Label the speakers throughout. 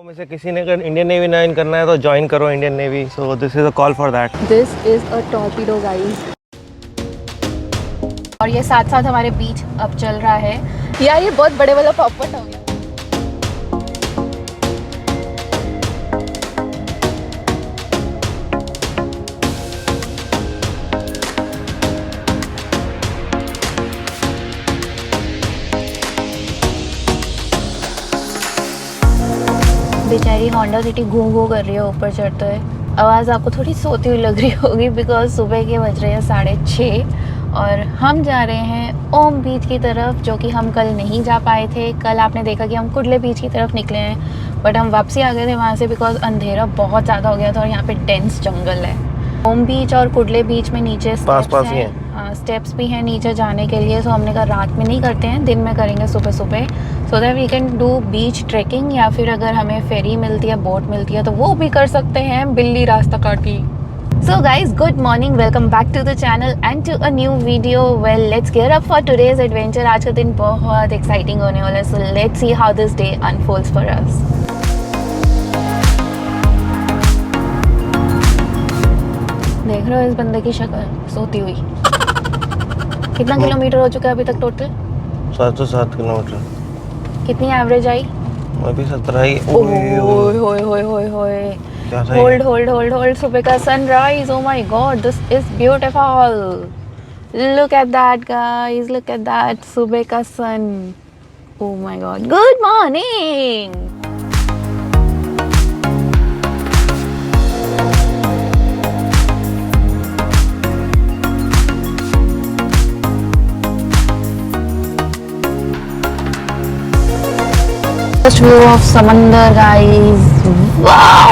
Speaker 1: में से किसी ने अगर इंडियन नेवी ज्वाइन करना है तो ज्वाइन करो Indian navy. So this is a call for that.
Speaker 2: This is a torpedo guys. और ये साथ साथ हमारे बीच अब चल रहा है। यार ये बहुत बड़े वाला पॉपकॉर्न हो गया। बेचारी होंडा सिटी घूं घूं कर रही है ऊपर चढ़ते हुए। आवाज़ आपको थोड़ी सोती हुई लग रही होगी बिकॉज सुबह के बज रहे हैं 6:30 और हम जा रहे हैं ओम बीच की तरफ, जो कि हम कल नहीं जा पाए थे। कल आपने देखा कि हम कुडले बीच की तरफ निकले हैं बट हम वापसी आ गए थे वहाँ से बिकॉज अंधेरा बहुत ज़्यादा हो गया था और यहाँ पे डेंस जंगल है। ओम बीच और कुडले बीच में नीचे
Speaker 1: पास ही हैं।
Speaker 2: स्टेप्स भी हैं नीचे जाने के लिए। सो हमने कहा रात में नहीं करते हैं, दिन में करेंगे सुबह सुबह, so that we can do beach trekking. या फिर अगर हमें फेरी मिलती है, बोट मिलती है तो वो भी कर सकते हैं बिल्ली रास्ता काटी। So guys, good morning, welcome back to the channel and to a new video. Well, let's gear up for today's adventure. आज का दिन बहुत exciting होने वाला है, so let's see how this day unfolds for us. देख रहे हो इस बंदे की शक्ल सोती हुई। कितना किलोमीटर हो चुका है अभी तक टोटल?
Speaker 1: 707 किलोमीटर।
Speaker 2: कितनी एवरेज आई?
Speaker 1: अभी 17 ही।
Speaker 2: ओए होल्ड सुबह का sunrise. Oh my God, this is beautiful. Look at that guys, look at that, सुबह का sun. Oh my God, good morning. View of समंदर गाइस। वाह,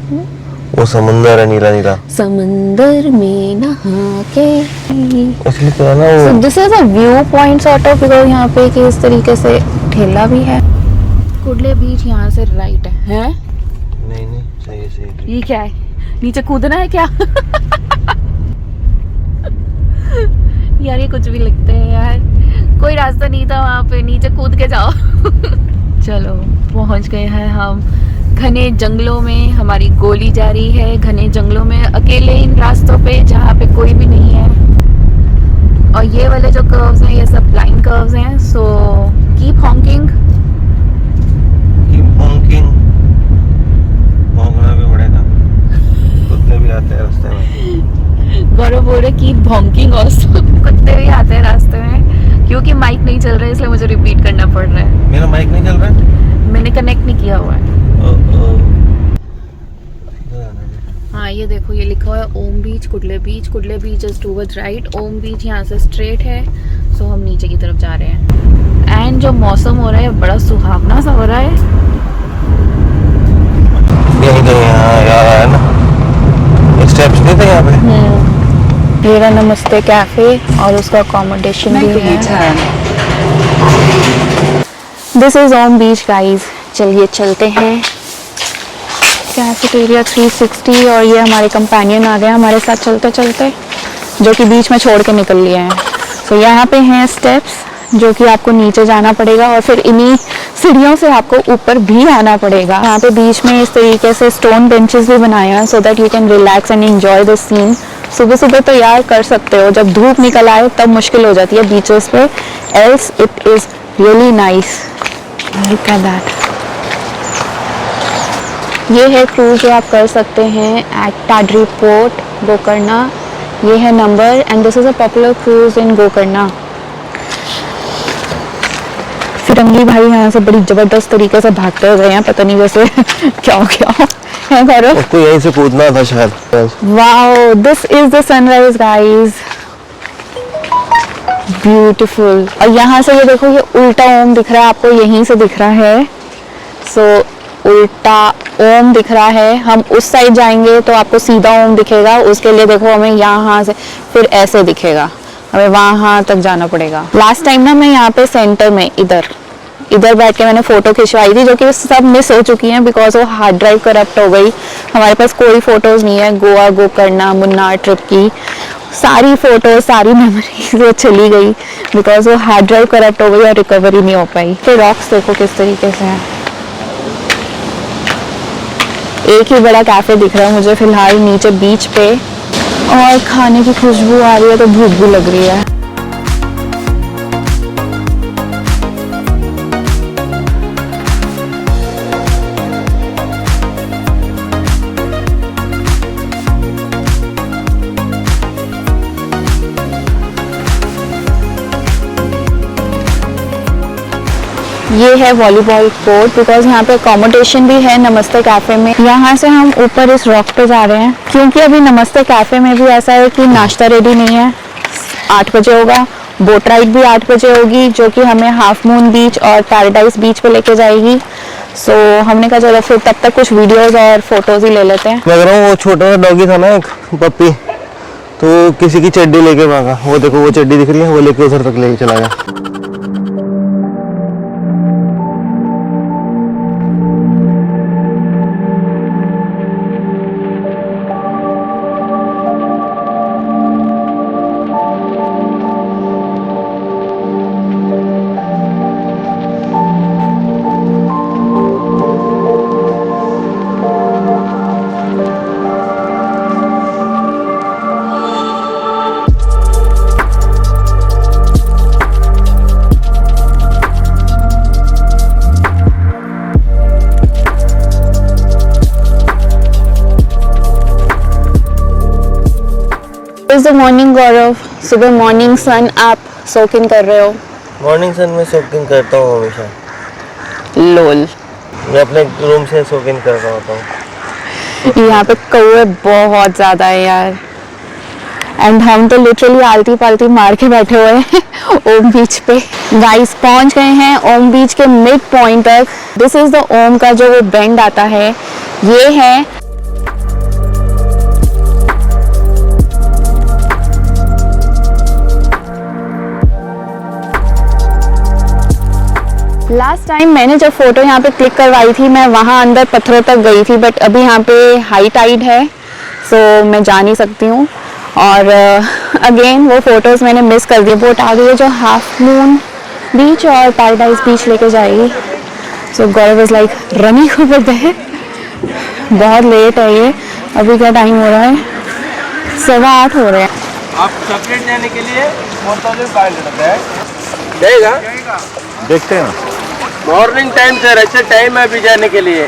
Speaker 1: वो समंदर है नीला नीला।
Speaker 2: समंदर में नहा के
Speaker 1: इसलिए तो है ना वो।
Speaker 2: So this is a view point sort of, because यहाँ पे कि इस तरीके से ठेला भी है। कुडले बीच यहाँ से राइट है?
Speaker 1: नहीं सही।
Speaker 2: ये क्या है? नीचे कूदना है क्या? यार ये कुछ भी लिखते हैं यार। कोई रास्ता नहीं था वहाँ पे, नीचे कूद के जाओ। चलो पहुंच गए हैं हम घने जंगलों में। हमारी गोली जा रही है घने जंगलों में, अकेले इन रास्तों पे जहाँ पे कोई भी नहीं है। और ये वाले जो कर्व्स हैं ये सब ब्लाइंड कर्व्स हैं। So keep Hawking.
Speaker 1: भौंकना भी पड़ेगा, कुत्ते भी आते हैं रास्ते में।
Speaker 2: गौरव बोल रहे कीप हॉकिंग और कुत्ते भी आते हैं रास्ते में। क्योंकि माइक नहीं चल रहा है इसलिए मुझे रिपीट करना पड़ रहा है।
Speaker 1: मेरा माइक नहीं चल रहा है?
Speaker 2: मैंने कनेक्ट नहीं किया हुआ है। हाँ ये देखो, ये लिखा हुआ है ओम बीच, कुडले बीच। कुडले बीच is towards right, Om Beach यहाँ से स्ट्रेट है। सो हम नीचे की तरफ जा रहे हैं। एंड जो मौसम हो रहा है बड़ा सुहावना सा हो रहा है।
Speaker 1: यार है ना, स्टेप्स नहीं थे यहाँ पे।
Speaker 2: मेरा नमस्ते कैफे और उसका अकोमोडेशन भी है। This is Om beach guys. चलिए चलते हैं। कैफेटेरिया 360 और ये हमारे कंपेनियन आ गए हमारे साथ चलते चलते, जो कि बीच में छोड़ के निकल लिए हैं। सो यहाँ पे हैं स्टेप्स जो कि आपको नीचे जाना पड़ेगा और फिर इन्हीं सीढ़ियों से आपको ऊपर भी आना पड़ेगा। यहाँ पे बीच में इस तरीके से स्टोन बेंचेस भी बनाए हैं so that you can relax and enjoy the scene. सुबह सुबह तो यार कर सकते हो, जब धूप निकल आए तब मुश्किल हो जाती है बीचेस पे, else it is really nice. Look at that. ये है क्रूज जो आप कर सकते हैं एट टाड्री पोर्ट, गोकर्णा। ये है number and this is a popular cruise in Gokarna. फिरंगी भाई यहाँ से बड़ी जबरदस्त तरीके से भागते हुए हैं, पता नहीं वैसे क्या हो गया है। गौरव
Speaker 1: उसको यहीं से कूदना था शायद।
Speaker 2: Wow, this is the sunrise guys, beautiful. और यहाँ से ये देखो, ये उल्टा ओम दिख रहा है आपको, यहीं से दिख रहा है। सो उल्टा ओम दिख रहा है। हम उस साइड जाएंगे तो आपको सीधा ओम दिखेगा। उसके लिए देखो हमें यहाँ से फिर ऐसे दिखेगा, हमें वहाँ तक जाना पड़ेगा। लास्ट टाइम ना मैं यहाँ पे सेंटर में इधर बैठ के मैंने फोटो खिंचवाई थी, जो कि सब मिस हो चुकी हैं बिकॉज वो हार्ड ड्राइव करप्ट हो गई। हमारे पास कोई फोटोज नहीं है गोवा, गोकर्णा, मुन्नार ट्रिप की। सारी फोटो, सारी मेमोरीज वो चली गई बिकॉज वो हार्ड ड्राइव करप्ट हो गई और रिकवरी नहीं हो पाई। तो रॉक्स देखो किस तरीके से है। एक ही बड़ा कैफे दिख रहा है मुझे फिलहाल नीचे बीच पे, और खाने की खुशबू आ रही है तो भूख भी लग रही है। ये है वॉलीबॉल कोर्ट, बिकॉज यहाँ पे अकोमोडेशन भी है नमस्ते कैफे में। यहाँ से हम ऊपर इस रॉक पे जा रहे हैं, क्योंकि अभी नमस्ते कैफे में भी ऐसा है कि नाश्ता रेडी नहीं है। 8 बजे होगा, बोट राइड भी 8 बजे होगी, जो कि हमें हाफ मून बीच और पैराडाइज बीच पे लेके जाएगी। सो हमने कहा चलो फिर तब तक कुछ वीडियोस और फोटोज ही ले लेते हैं।
Speaker 1: लग रहा हूँ वो छोटा डॉगी था ना एक पप्पी, तो किसी की चड्डी लेके भागा। वो देखो वो चड्डी दिख रही है, वो लेके उधर तक लेके चला गया।
Speaker 2: इज द मॉर्निंग गौरव, सुबह मॉर्निंग सन आप सोकिंग कर रहे हो।
Speaker 1: मॉर्निंग सन में सोकिंग करता हूँ हमेशा।
Speaker 2: लोल,
Speaker 1: मैं अपने रूम से सोकिंग कर रहा होता हूँ।
Speaker 2: यहाँ पे कौवे बहुत ज्यादा है यार, एंड हम तो लिटरली आलती पालती मार के बैठे हुए हैं ओम बीच पे। गाइस पहुंच गए हैं ओम बीच के मिड पॉइंट तक। दिस इज द ओम का जो वो बेंड आता है, ये है। लास्ट टाइम मैंने जब फोटो यहाँ पे क्लिक करवाई थी, मैं वहाँ अंदर पत्थरों तक गई थी, बट अभी यहाँ पे हाई टाइड है, सो मैं जा नहीं सकती हूँ। और अगेन वो फोटोज मैंने मिस कर दी। बोट आ गई है जो हाफ मून बीच और पैराडाइज बीच लेके जाएगी। So Gaurav is like running over there. बहुत लेट है ये, अभी क्या टाइम हो रहा है, 7:15 हो रहे हैं।
Speaker 3: आप सेपरेट जाने के लिए 4500 है, जाएगा?
Speaker 1: देखते हैं
Speaker 3: मॉर्निंग टाइम सर, अच्छा टाइम है अभी जाने के लिए।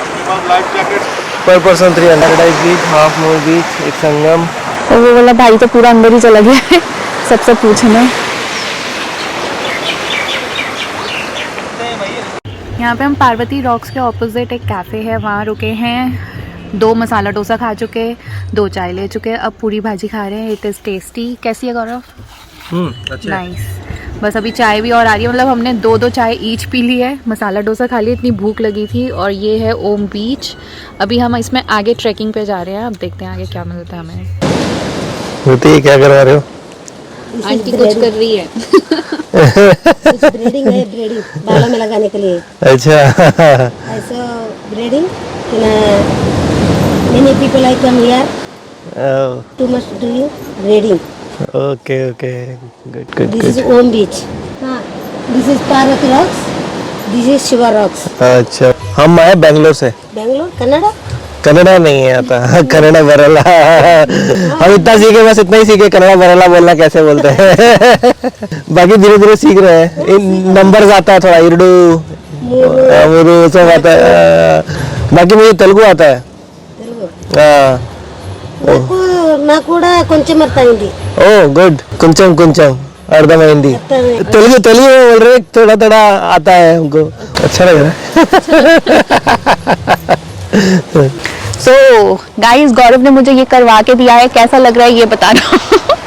Speaker 1: पर person 300। Paradise Beach, Half moon Beach, एक संगम।
Speaker 2: और वो वाला भाई तो पूरा अंदर ही चला गया है सबसे पूछने। यहाँ पे हम पार्वती रॉक्स के ऑपोजिट एक कैफ़े है, वहाँ रुके हैं। 2 मसाला डोसा खा चुके, 2 चाय ले चुके, अब पूरी भाजी खा रहे हैं। It is tasty. कैसी है गौरव?
Speaker 1: अच्छा।
Speaker 2: नाइस। बस अभी चाय भी और आ रही है, मतलब हमने 2-2 चाय ईच पी ली है, मसाला डोसा खा लिया, इतनी भूख लगी थी। और ये है ओम बीच। अभी हम इसमें आगे ट्रैकिंग पे जा रहे हैं, अब देखते हैं आगे क्या मिलता है हमें।
Speaker 1: होती क्या करवा रहे हो?
Speaker 2: आंटी कुछ कर रही है
Speaker 4: ब्रीडिंग है, ब्रीडिंग बालों में लगाने के लिए।
Speaker 1: अच्छा।
Speaker 4: ऐसा breeding many people I come here too much doing breeding.
Speaker 1: Okay okay, good good
Speaker 4: This is Om Beach. This is Parvati Rocks. This is Shiva Rocks.
Speaker 1: अच्छा, हम आए बेंगलोर से।
Speaker 4: Bangalore, Canada.
Speaker 1: कन्नड़ा नहीं आता। कन्नड़ा बरला। हम इतना सीखे, बस इतना ही सीखे, कन्नड़ा बरला बोलना कैसे बोलते हैं। बाकी धीरे धीरे सीख रहे हैं। नंबर्स आता है थोड़ा, इर्डू मुरू सब आता है। बाकी मुझे तेलुगु आता है।
Speaker 4: నాకు కూడా కొంచెం అర్థమైంది.
Speaker 1: ఓ गुड, కొంచెం కొంచెం అర్థమైంది। तेलुगु तेलुगु बोल रहे, थोड़ा थोड़ा आता है हमको, अच्छा लग रहा है।
Speaker 2: सो गाइस, गौरव ने मुझे ये करवा के दिया है, कैसा लग रहा है ये बताना।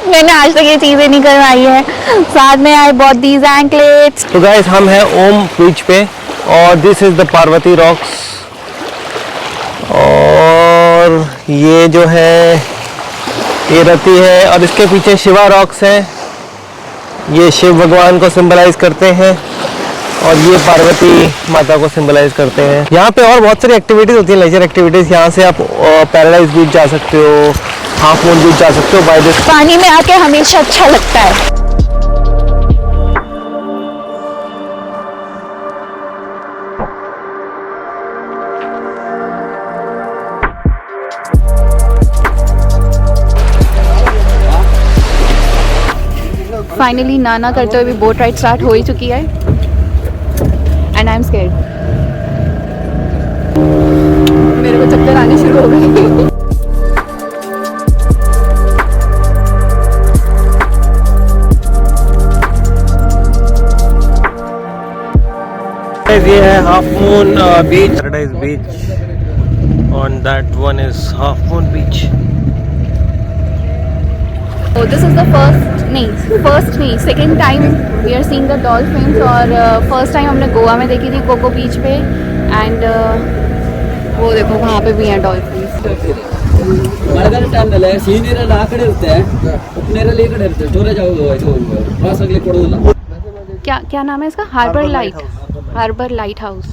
Speaker 2: मैंने आज तक ये चीजें नहीं करवाई है। साथ में आई बॉट दीज एंकलेट्स।
Speaker 1: तो गाइस हम हैं ओम बीच पे, और this is the Parvati rocks. और ये जो है ये रति है, और इसके पीछे शिवा रॉक्स है। ये शिव भगवान को सिंबलाइज करते हैं, और ये पार्वती माता को सिंबलाइज करते हैं। यहाँ पे और बहुत सारी एक्टिविटीज होती है, लेजर एक्टिविटीज। यहाँ से आप पैराडाइज बीच जा सकते हो, हाफ मून बीच जा सकते हो बाय दिस।
Speaker 2: पानी में आके हमेशा अच्छा लगता है। फाइनली ना करते हुए भी बोट राइड स्टार्ट हो ही चुकी है एंड आई एम स्कैर्ड। मेरे को चक्कर आने शुरू हो गए।
Speaker 1: ये है half moon beach, paradise beach, on that one is half moon beach.
Speaker 2: So this is the first नहीं second time we are seeing the dolphins. और फर्स्ट टाइम हमने गोवा में देखी थी कोको बीच पे एंड वो देखो वहाँ पे भी हैं डॉल्फिन्स।
Speaker 3: ಮಳೆಗಾಲ ಟೈಮ್ನಲ್ಲಿ ಸಿಹಿ ನೀರೆಲ್ಲ ಆ ಕಡೆ ಇರುತ್ತೆ, ಉಪ್ಪು ನೀರಲ್ಲಿ ಈ ಕಡೆ ಇರುತ್ತೆ, ಸ್ಟೋರೇಜ್ ಕ್ರಾಸ್ ಆಗ್ಲಿಕ್ಕೆ ಕೊಡೋದಿಲ್ಲ।
Speaker 2: क्या नाम है इसका? Harbour lighthouse.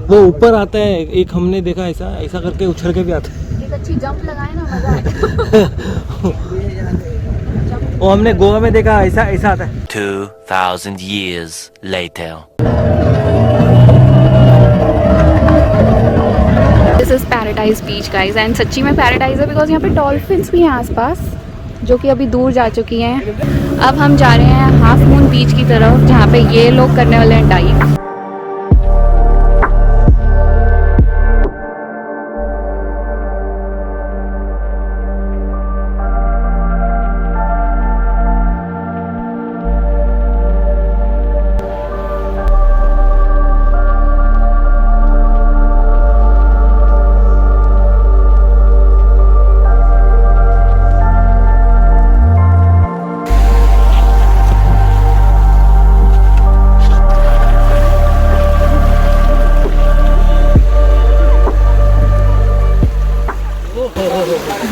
Speaker 1: वो ऊपर आता है, एक हमने देखा ऐसा ऐसा करके उछल के भी आता है।
Speaker 2: एक अच्छी जंप लगाए ना, मजा आएगा।
Speaker 1: वो हमने गोवा में देखा ऐसा ऐसा आता है।
Speaker 5: 2000 years later.
Speaker 2: This is paradise beach guys and सच्ची में पैराडाइज है बिकॉज यहाँ पे डॉल्फिन्स भी हैं आसपास जो कि अभी दूर जा चुकी हैं। अब हम जा रहे हैं हाफ मून बीच की तरफ जहाँ पे ये लोग करने वाले हैं डाइव।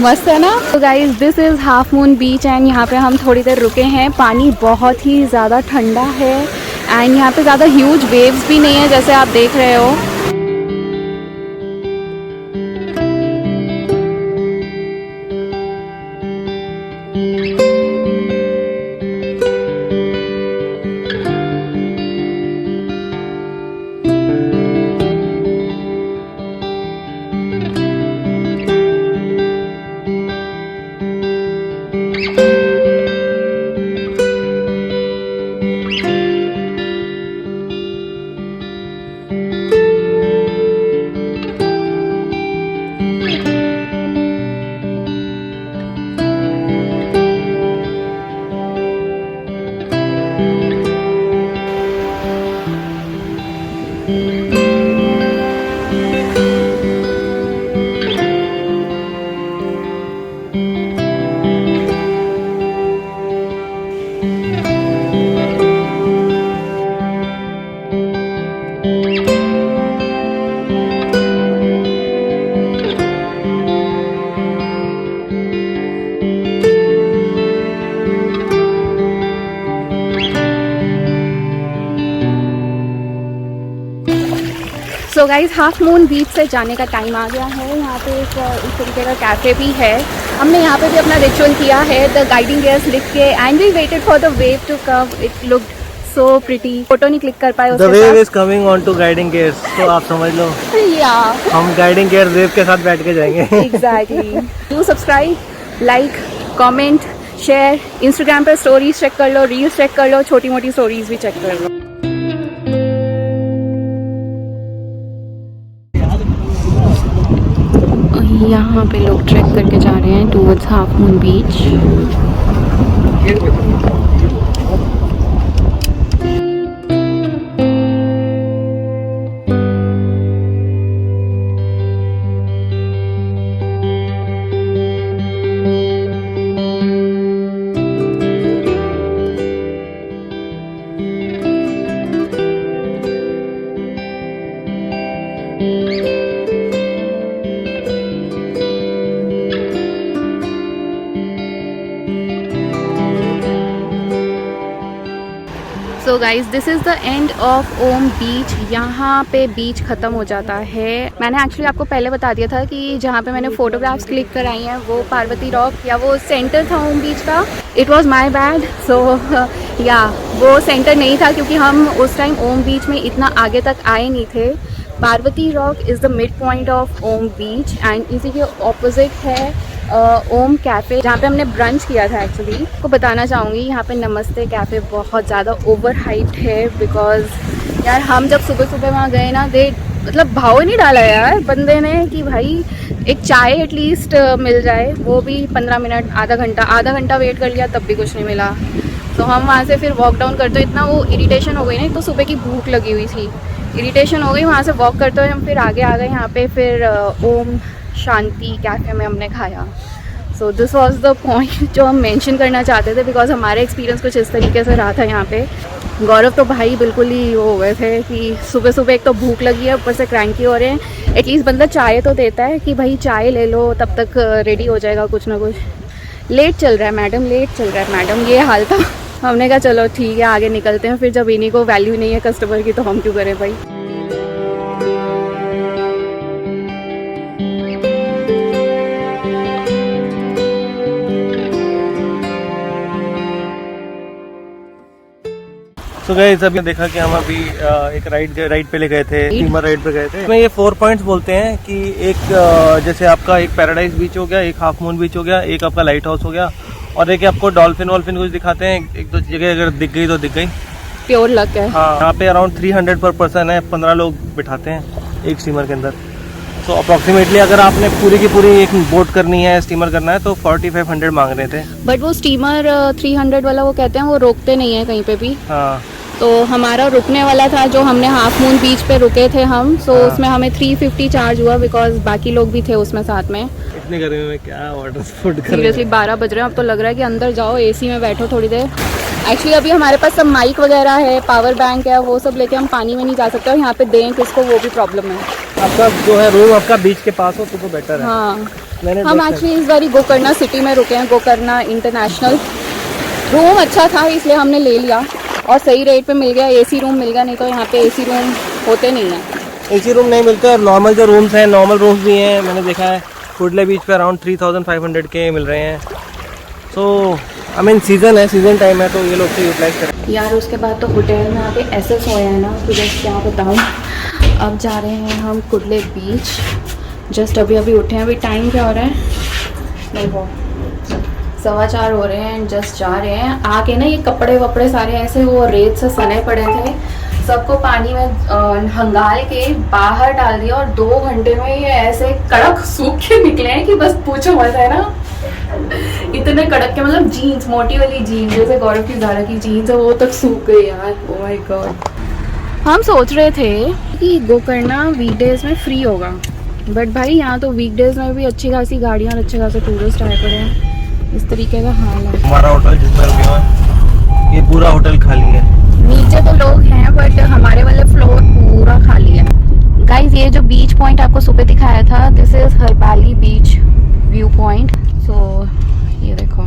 Speaker 2: मस्त है ना। तो guys this is half moon beach and यहाँ पे हम थोड़ी देर रुके हैं। पानी बहुत ही ज़्यादा ठंडा है एंड यहाँ पे ज़्यादा ह्यूज वेव्स भी नहीं है जैसे आप देख रहे हो। सो गाइज हाफ मून बीच से जाने का टाइम आ गया है। यहाँ पे एक इस तरीके का कैफ़े भी है। हमने यहाँ पे भी अपना रिचुअल किया है द गाइडिंग गियर्स लिख के and we waited for the wave to come. It looked so pretty. Photo नहीं क्लिक कर पाए उसके
Speaker 1: The
Speaker 2: साथ।
Speaker 1: wave is coming on to guiding gears, तो आप समझ लो
Speaker 2: या
Speaker 1: हम गाइडिंग gears वेव के साथ बैठ के जाएंगे।
Speaker 2: Exactly. Do subscribe, like, comment, share. Instagram पर स्टोरीज चेक कर लो, रील्स चेक कर लो, छोटी मोटी स्टोरीज भी चेक कर लो। यहाँ पे लोग ट्रैक करके जा रहे हैं towards Half moon Beach. So guys this is the end of Om Beach. यहाँ पे बीच ख़त्म हो जाता है। मैंने एक्चुअली आपको पहले बता दिया था कि जहाँ पे मैंने फ़ोटोग्राफ्स क्लिक कराई हैं वो पार्वती रॉक या वो सेंटर था ओम बीच का। It was my bad. So yeah वो सेंटर नहीं था क्योंकि हम उस टाइम ओम बीच में इतना आगे तक आए नहीं थे। Parvati rock is the midpoint of Om beach and इसी के ऑपोजिट है ओम कैफ़े जहाँ पे हमने ब्रंच किया था एक्चुअली को बताना चाहूँगी। यहाँ पे नमस्ते कैफ़े बहुत ज़्यादा ओवर हाइप्ड है बिकॉज़ यार हम जब सुबह सुबह वहाँ गए ना मतलब भाव ही नहीं डाला यार बंदे ने कि भाई एक चाय एटलीस्ट मिल जाए, वो भी 15 मिनट आधा घंटा वेट कर लिया तब भी कुछ नहीं मिला। तो हम वहाँ से फिर वॉक डाउन करते इतना वो इरिटेशन हो गई ना, तो सुबह की भूख लगी हुई थी, इरिटेशन हो गई। वहाँ से वॉक करते हुए हम फिर आगे आ गए यहाँ पे, फिर ओम शांति कैफ़े में हमने खाया। So this was the point जो हम मेंशन करना चाहते थे बिकॉज हमारे एक्सपीरियंस कुछ इस तरीके से रहा था यहाँ पे। गौरव तो भाई बिल्कुल ही वो हो गए थे कि सुबह सुबह एक तो भूख लगी है, ऊपर से क्रैंकी हो रहे हैं। एटलीस्ट बंदा चाय तो देता है कि भाई चाय ले लो, तब तक रेडी हो जाएगा कुछ ना कुछ। लेट चल रहा है मैडम, लेट चल रहा है मैडम, ये हाल था। हमने कहा चलो ठीक है आगे निकलते हैं, फिर जब इन्हीं को वैल्यू नहीं है कस्टमर की तो हम क्यों करें भाई।
Speaker 1: तो गाइस अभी देखा कि हम अभी एक राइड पे ले गए थे, स्टीमर राइड पे गए थे। इसमें ये 4 पॉइंट्स बोलते हैं कि एक जैसे आपका एक पैराडाइज बीच हो गया, एक हाफ मून बीच हो गया, एक आपका लाइट हाउस हो गया, और एक आपको डॉल्फिन वॉल्फिन कुछ दिखाते हैं। एक दो जगह अगर दिख गई तो दिख गई,
Speaker 2: प्योर लक है।
Speaker 1: हाँ, यहाँ पे अराउंड 300 पर पर्सन है, 15 लोग बिठाते हैं एक स्टीमर के अंदर। तो अप्रॉक्सीमेटली अगर आपने पूरी की पूरी एक बोट करनी है, स्टीमर करना है, तो 4500 मांग रहे थे।
Speaker 2: बट वो स्टीमर 300 वाला वो कहते हैं वो रोकते नहीं है कहीं पे भी।
Speaker 1: हाँ,
Speaker 2: तो हमारा रुकने वाला था जो हमने हाफ मून बीच पे रुके थे हम, सो उसमें हमें 350 चार्ज हुआ बिकॉज बाकी लोग भी थे उसमें साथ में।
Speaker 1: इतनी गर्मी में क्या वाटर स्पोर्ट कर
Speaker 2: सीरियसली 12 बज रहे हैं, अब तो लग रहा है कि अंदर जाओ एसी में बैठो थोड़ी देर। एक्चुअली अभी हमारे पास सब माइक वगैरह है, पावर बैंक है, वो सब लेके हम पानी में नहीं जा सकते और यहाँ पे दें किसको वो भी प्रॉब्लम है।
Speaker 1: आपका जो है रूम आपका बीच के पास हो तो बेटर है।
Speaker 2: हाँ, हम एक्चुअली इस बार गोकर्णा सिटी में रुके हैं, गोकर्णा इंटरनेशनल। रूम अच्छा था इसलिए हमने ले लिया और सही रेट पे मिल गया, एसी रूम मिल गया, नहीं तो यहाँ पे एसी रूम होते नहीं हैं।
Speaker 1: एसी रूम नहीं मिलते और नॉर्मल जो रूम्स हैं, नॉर्मल रूम्स भी हैं, मैंने देखा है कुडले बीच पे अराउंड 3500 के मिल रहे हैं। सो आई मीन सीज़न है, सीज़न टाइम है, तो ये लोग तो यूटिलाइज करें
Speaker 2: यार। उसके बाद तो होटल में आके ऐसे सोए हैं ना कि बस क्या बताऊँ। अब जा रहे हैं हम कुडले बीच, जस्ट अभी उठे हैं। अभी टाइम क्या हो रहा है, नहीं वो 4:15 हो रहे हैं, जस्ट जा रहे हैं। आके ना ये कपड़े वपड़े सारे ऐसे वो रेत से सने पड़े थे, सबको पानी में हंगाल के बाहर डाल दिया और 2 घंटे में ये ऐसे कड़क सूख के निकले हैं कि बस पूछो मत है ना। इतने कड़क के, मतलब जीन्स, मोटी वाली जीन्स जैसे गौरव की ज़ारा की जीन्स है, वो तक सूख गई यार। Oh my God. हम सोच रहे थे कि गोकर्णा वीकडेज में फ्री होगा, बट भाई यहाँ तो वीकडेज में भी अच्छी खासी गाड़ियाँ और अच्छे खासे टूरिस्ट आए पड़े हैं। इस तरीके का हाल है।
Speaker 1: हमारा होटल जिसमें रुके हुए ये पूरा होटल खाली है।
Speaker 2: नीचे तो लोग हैं बट हमारे वाले फ्लोर पूरा खाली है। गाइस ये जो बीच पॉइंट आपको सुबह दिखाया था, this is Harbali Beach view point. So ये देखो,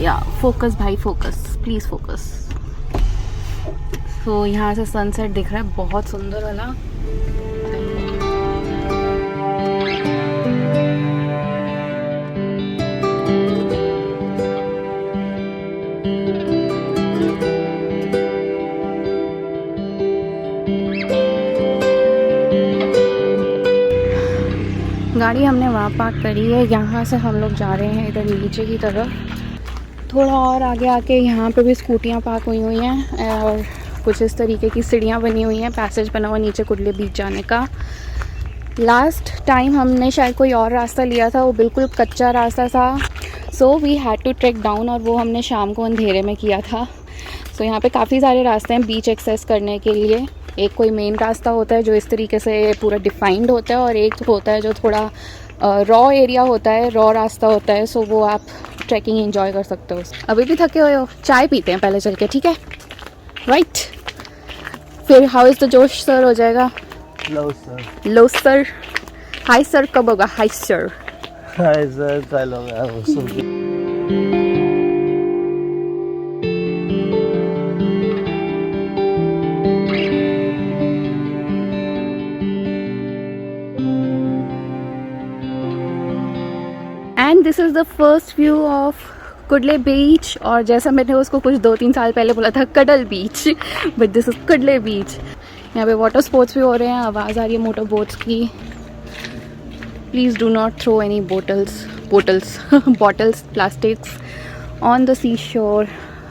Speaker 2: या फोकस भाई, फोकस प्लीज फोकस। सो यहाँ से सनसेट दिख रहा है बहुत सुंदर वाला। गाड़ी हमने वहाँ पार्क करी है, यहाँ से हम लोग जा रहे हैं इधर नीचे की तरफ। थोड़ा और आगे आके यहाँ पे भी स्कूटियाँ पार्क हुई हुई हैं और कुछ इस तरीके की सीढ़ियाँ बनी हुई हैं, पैसेज बना हुआ नीचे कुडले बीच जाने का। लास्ट टाइम हमने शायद कोई और रास्ता लिया था, वो बिल्कुल कच्चा रास्ता था, so we had to trek down, और वो हमने शाम को अंधेरे में किया था। सो यहाँ पे काफ़ी सारे रास्ते हैं बीच एक्सेस करने के लिए। एक कोई मेन रास्ता होता है जो इस तरीके से पूरा डिफाइंड होता है, और एक होता है जो थोड़ा रॉ एरिया होता है, रॉ रास्ता होता है। सो वो आप ट्रैकिंग एंजॉय कर सकते हो। अभी भी थके हुए हो, चाय पीते हैं पहले चल के, ठीक है? राइट, फिर हाउ इज़ द जोश सर हो जाएगा।
Speaker 1: लो सर,
Speaker 2: लो सर, हाय सर कब होगा? हाय सर,
Speaker 1: हाय सर कल होगा।
Speaker 2: And this is the first view of Kudle Beach, और जैसा मैंने उसको कुछ 2-3 साल पहले बोला था cuddle Beach, but this is Kudle Beach. यहाँ पे वाटर स्पोर्ट्स भी हो रहे हैं, आवाज़ आ रही है मोटर बोट्स की। Please do not throw any bottles plastics on the seashore.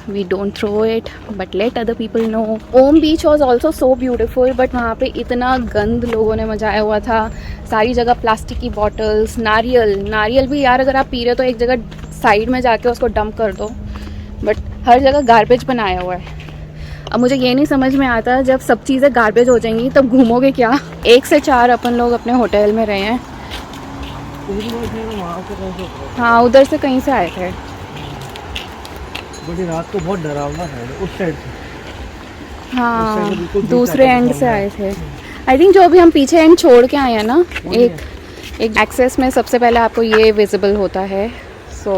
Speaker 2: We don't throw it, but let other people know. Om Beach was also so beautiful, but वहाँ पे इतना गंद लोगों ने मचाया हुआ था। सारी जगह प्लास्टिक की बॉटल्स, नारियल भी यार अगर आप पी रहे हो तो एक जगह साइड में जाके उसको डंप कर दो, बट हर जगह गार्बेज बनाया हुआ है। अब मुझे ये नहीं समझ में आता, जब सब चीज़ें गार्बेज हो जाएंगी तब घूमोगे क्या। 1 से 4 अपन लोग अपने होटल में रहे हैं। हाँ, उधर से कहीं से आए थे।
Speaker 1: बड़ी रात को बहुत डरावना है उस साइड से।
Speaker 2: हाँ,
Speaker 1: बिल्कुल
Speaker 2: दूसरे एंड से आए थे। आई थिंक जो अभी हम पीछे एंड छोड़ के आए हैं ना, एक एक्सेस में सबसे पहले आपको ये विजिबल होता है। So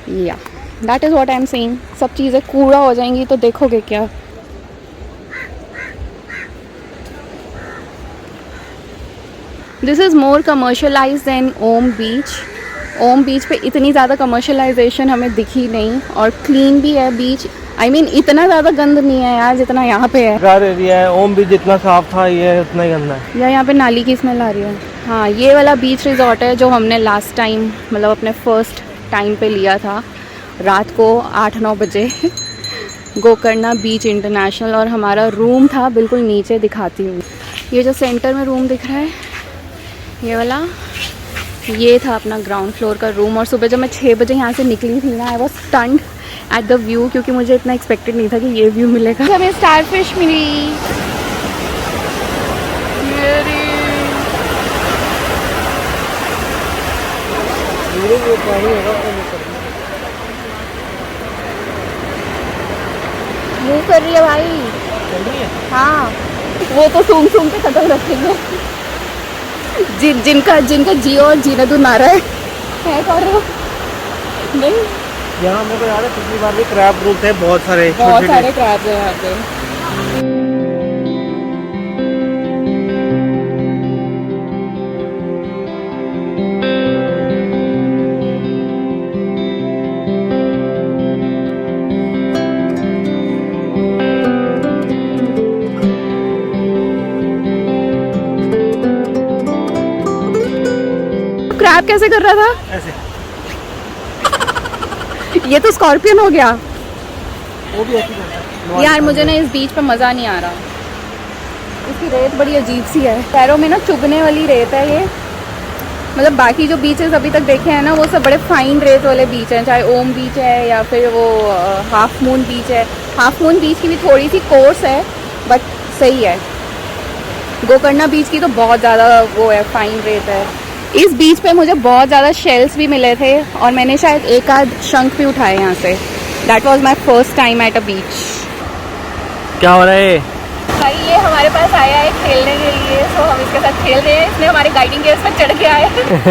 Speaker 2: yeah that is what I am saying. सब चीज़ें कूड़ा हो जाएंगी तो देखोगे क्या। This is more commercialise than Om Beach. Om Beach पे इतनी ज़्यादा कमर्शलाइजेशन हमें दिखी नहीं, और क्लीन भी है बीच। आई मीन इतना ज़्यादा गंद नहीं है यार जितना यहाँ पे है।
Speaker 1: बेकार एरिया है। ओम भी जितना साफ था ये उतना ही गंदा है।
Speaker 2: या यहाँ पे नाली की स्मेल आ रही है। हाँ, ये वाला बीच रिजॉर्ट है जो हमने लास्ट टाइम मतलब अपने फर्स्ट टाइम पे लिया था, रात को 8-9 बजे गोकर्णा बीच इंटरनेशनल। और हमारा रूम था बिल्कुल नीचे, दिखाती हूँ। ये जो सेंटर में रूम दिख रहा है ये वाला, ये था अपना ग्राउंड फ्लोर का रूम। और सुबह जब मैं 6 बजे यहाँ से निकली थी ना, I was stunned at the view, क्योंकि मुझे इतना एक्सपेक्टेड नहीं था कि ये व्यू मिलेगा। हमें स्टारफिश मिली। मुँह कर रही है भाई। हाँ, वो तो सूंघ के खत्म रखेंगे। जिनका जियो और जीना तो नारा है कर रहे हो नहीं।
Speaker 1: यहाँ मेरे को याद है पिछली बार भी क्रैब रूट है, बहुत सारे
Speaker 2: क्रैब है यहाँ पे। क्रैब कैसे कर रहा था
Speaker 1: ऐसे?
Speaker 2: ये तो स्कॉर्पियन हो गया।
Speaker 1: वो भी ऐसे करता है।
Speaker 2: यार मुझे ना इस बीच पे मज़ा नहीं आ रहा। इसकी रेत बड़ी अजीब सी है, पैरों में ना चुभने वाली रेत है ये। मतलब बाकी जो बीचेस अभी तक देखे हैं ना, वो सब बड़े फाइन रेत वाले बीच हैं, चाहे ओम बीच है या फिर वो हाफ मून बीच है। हाफ मून बीच की भी थोड़ी सी कोर्स है बट सही है। गोकर्णा बीच की तो बहुत ज़्यादा वो है, फाइन रेत है। इस बीच पे मुझे बहुत ज़्यादा शेल्स भी मिले थे और मैंने शायद एक आध शंख भी उठाए यहाँ से। That was my first time at a beach.
Speaker 1: क्या हो रहा है?
Speaker 2: भाई ये हमारे पास आया है खेलने के लिए, तो हम इसके साथ खेल रहे हैं। इसने हमारे गाइडिंग गेयर्स पर चढ़ के आए।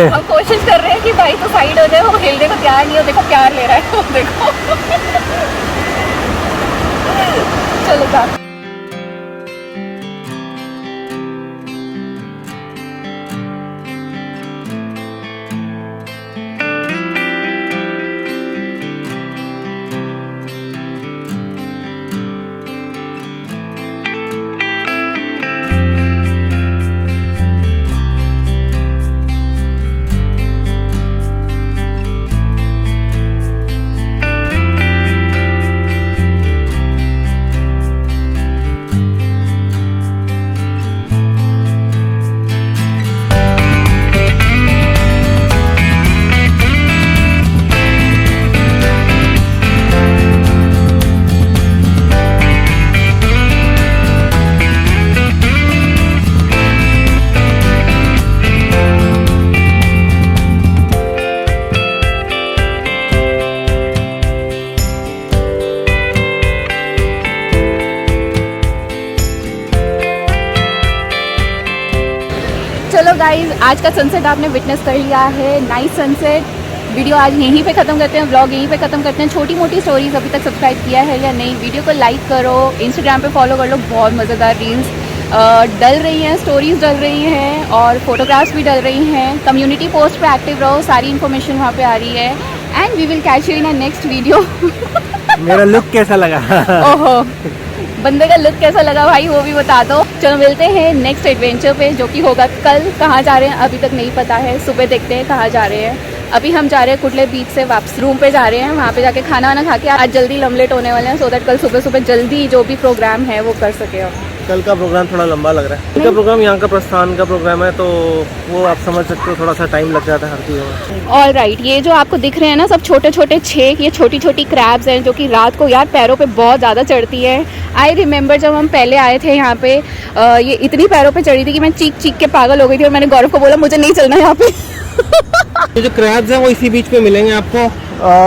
Speaker 2: हम कोशिश कर रहे हैं कि भाई तो साइड हो जाए, वो खेलने को तैयार नहीं हो। देखो प्यार ले रहा है, देखो। चलो जा। चलो गाइज, आज का सनसेट आपने विटनेस कर लिया है। Nice sunset. वीडियो आज यहीं पे ख़त्म करते हैं, व्लॉग यहीं पे ख़त्म करते हैं। छोटी मोटी स्टोरीज अभी तक सब्सक्राइब किया है या नहीं, वीडियो को लाइक करो, इंस्टाग्राम पे फॉलो कर लो। बहुत मज़ेदार रील्स डल रही हैं, स्टोरीज डल रही हैं और फोटोग्राफ्स भी डल रही हैं। कम्युनिटी पोस्ट पे एक्टिव रहो, सारी इन्फॉर्मेशन वहाँ पे आ रही है। And we will catch you in a next video.
Speaker 1: मेरा लुक कैसा लगा?
Speaker 2: ओहो, बंदे का लुक कैसा लगा भाई वो भी बता दो। चलो मिलते हैं नेक्स्ट एडवेंचर पे जो कि होगा कल। कहाँ जा रहे हैं अभी तक नहीं पता है, सुबह देखते हैं कहाँ जा रहे हैं। अभी हम जा रहे हैं कुटले बीच से वापस रूम पे जा रहे हैं, वहाँ पे जाके खाना वाना खा के आज जल्दी लमलेट होने वाले हैं, सो दैट कल सुबह सुबह जल्दी जो भी प्रोग्राम है वो कर सके हम।
Speaker 1: कल का प्रोग्राम थोड़ा लंबा लग रहा है। कल का प्रोग्राम यहाँ का प्रस्थान का प्रोग्राम है, तो वो आप समझ सकते हो थोड़ा सा टाइम लग जाता है हर चीज़ में।
Speaker 2: ऑल राइट, ये जो आपको दिख रहे हैं ना सब छोटे छोटे छेक, ये छोटी छोटी क्रैब्स हैं जो कि रात को यार पैरों पे बहुत ज़्यादा चढ़ती है। आई रिमेंबर जब हम पहले आए थे यहाँ पे ये इतनी पैरों पे चढ़ी थी कि मैं चीख चीख के पागल हो गई थी और मैंने गौरव को बोला मुझे नहीं चलना यहाँ पे।
Speaker 1: ये जो क्रैब्स हैं वो इसी बीच पे मिलेंगे आपको,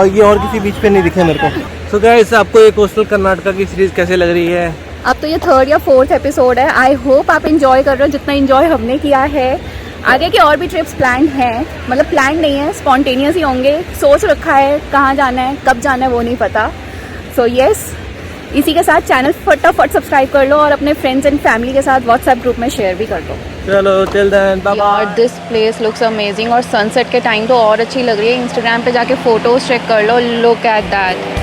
Speaker 1: ये और किसी बीच पे नहीं दिखे मेरे को। सो गाइस, आपको ये कोस्टल कर्नाटका की सीरीज कैसे लग रही है?
Speaker 2: अब तो ये 3rd या 4th एपिसोड है। आई होप आप इंजॉय कर रहे हो जितना इंजॉय हमने किया है। आगे के और भी ट्रिप्स प्लान हैं, मतलब प्लान नहीं है, स्पॉन्टेनियस ही होंगे। सोच रखा है कहाँ जाना है, कब जाना है वो नहीं पता। सो यस, इसी के साथ चैनल फटाफट सब्सक्राइब कर लो और अपने फ्रेंड्स एंड फैमिली के साथ व्हाट्सएप ग्रुप में शेयर भी कर दो।
Speaker 1: चलो टिल देन बाय बाय।
Speaker 2: यार दिस प्लेस लुक्स अमेजिंग और सनसेट के टाइम तो और अच्छी लग रही है। इंस्टाग्राम पे जाके फोटोज चेक कर लो, लुक एट दैट।